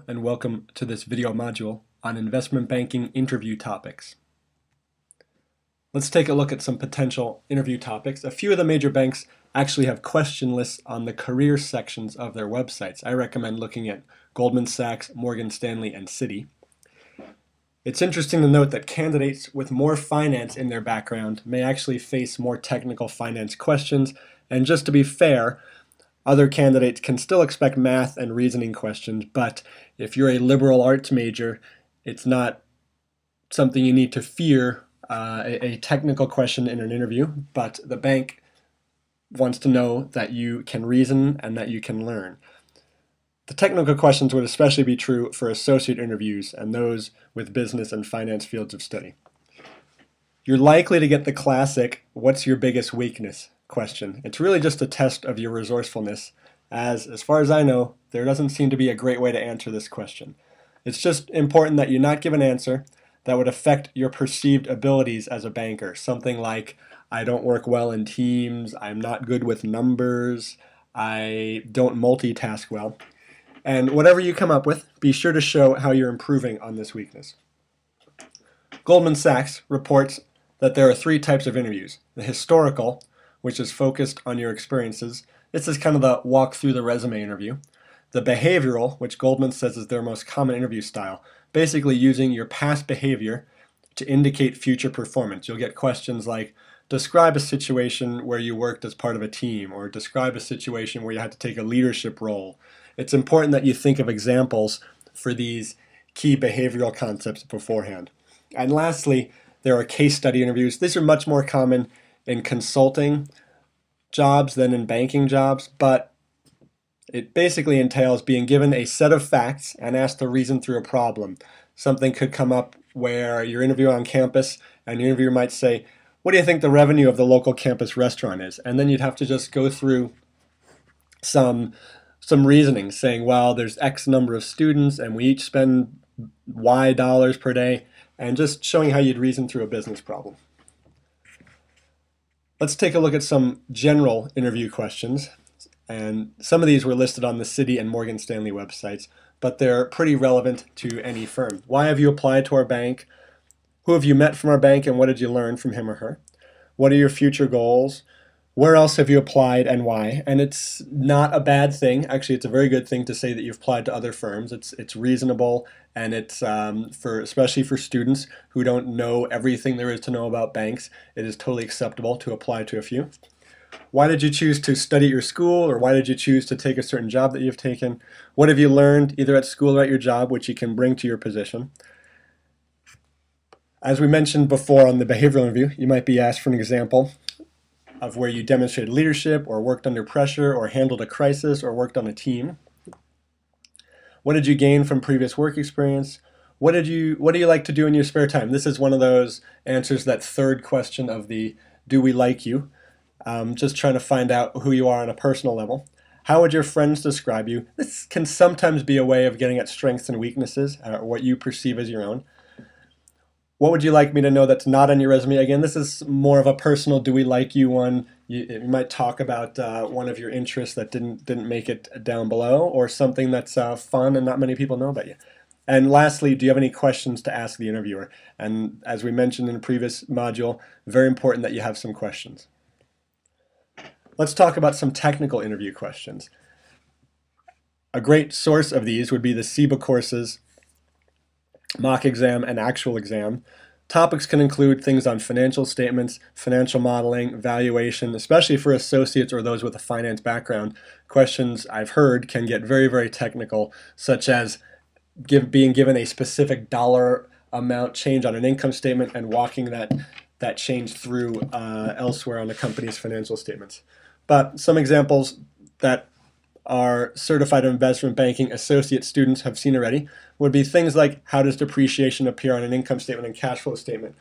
and welcome to this video module on investment banking interview topics. Let's take a look at some potential interview topics. A few of the major banks actually have question lists on the career sections of their websites. I recommend looking at Goldman Sachs, Morgan Stanley, and Citi. It's interesting to note that candidates with more finance in their background may actually face more technical finance questions, and just to be fair, other candidates can still expect math and reasoning questions, but if you're a liberal arts major, it's not something you need to fear a technical question in an interview, but the bank wants to know that you can reason and that you can learn. The technical questions would especially be true for associate interviews and those with business and finance fields of study. You're likely to get the classic, "What's your biggest weakness?" question. It's really just a test of your resourcefulness, as far as I know, there doesn't seem to be a great way to answer this question. It's just important that you not give an answer that would affect your perceived abilities as a banker. Something like, "I don't work well in teams, I'm not good with numbers, I don't multitask well." And whatever you come up with, be sure to show how you're improving on this weakness. Goldman Sachs reports that there are three types of interviews: the historical, which is focused on your experiences. This is kind of the walk through the resume interview. The behavioral, which Goldman says is their most common interview style, basically using your past behavior to indicate future performance. You'll get questions like, describe a situation where you worked as part of a team, or describe a situation where you had to take a leadership role. It's important that you think of examples for these key behavioral concepts beforehand. And lastly, there are case study interviews. These are much more common in consulting jobs than in banking jobs, but it basically entails being given a set of facts and asked to reason through a problem. Something could come up where you're interviewing on campus and the interviewer might say, "What do you think the revenue of the local campus restaurant is?" And then you'd have to just go through some reasoning saying, well, there's X number of students and we each spend Y dollars per day, and just showing how you'd reason through a business problem. Let's take a look at some general interview questions. And some of these were listed on the Citi and Morgan Stanley websites, but they're pretty relevant to any firm. Why have you applied to our bank? Who have you met from our bank and what did you learn from him or her? What are your future goals? Where else have you applied and why? And it's not a bad thing. Actually, it's a very good thing to say that you've applied to other firms. It's reasonable, and it's especially for students who don't know everything there is to know about banks, it is totally acceptable to apply to a few. Why did you choose to study at your school, or why did you choose to take a certain job that you've taken? What have you learned either at school or at your job which you can bring to your position? As we mentioned before on the behavioral interview, you might be asked for an example of where you demonstrated leadership or worked under pressure or handled a crisis or worked on a team. What did you gain from previous work experience? What do you like to do in your spare time? This is one of those answers, that third question of the do we like you? Just trying to find out who you are on a personal level. How would your friends describe you? This can sometimes be a way of getting at strengths and weaknesses, or what you perceive as your own. What would you like me to know that's not on your resume? Again, this is more of a personal do we like you one. You might talk about one of your interests that didn't make it down below, or something that's fun and not many people know about you. And lastly, do you have any questions to ask the interviewer? And as we mentioned in the previous module, very important that you have some questions. Let's talk about some technical interview questions. A great source of these would be the CIBA courses, mock exam and actual exam. Topics can include things on financial statements, financial modeling, valuation, especially for associates or those with a finance background. Questions I've heard can get very, very technical, such as being given a specific dollar amount change on an income statement and walking that change through elsewhere on the company's financial statements. But some examples that our certified investment banking associate students have seen already would be things like, how does depreciation appear on an income statement and cash flow statement?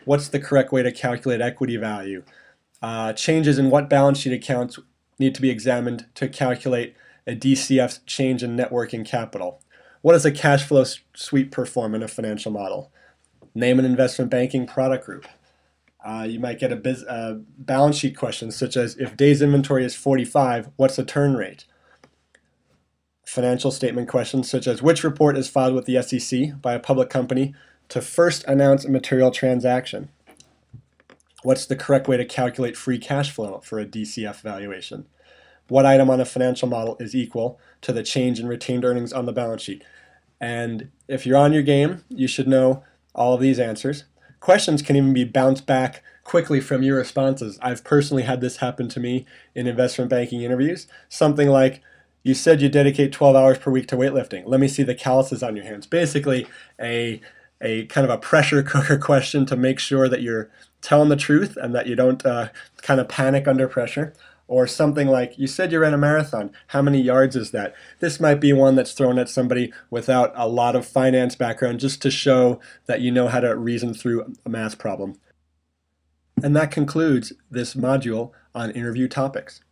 What's the correct way to calculate equity value? Changes in what balance sheet accounts need to be examined to calculate a DCF's change in net working capital? What does a cash flow sweep perform in a financial model? Name an investment banking product group. You might get a balance sheet question such as, if days inventory is 45, what's the turn rate? financial statement questions such as which report is filed with the SEC by a public company to first announce a material transaction? What's the correct way to calculate free cash flow for a DCF valuation? What item on a financial model is equal to the change in retained earnings on the balance sheet? And if you're on your game, you should know all of these answers. Questions can even be bounced back quickly from your responses. I've personally had this happen to me in investment banking interviews. Something like, you said you dedicate 12 hours per week to weightlifting. Let me see the calluses on your hands. Basically, a kind of a pressure cooker question to make sure that you're telling the truth and that you don't kind of panic under pressure. Or something like, you said you ran a marathon. How many yards is that? This might be one that's thrown at somebody without a lot of finance background just to show that you know how to reason through a math problem. And that concludes this module on interview topics.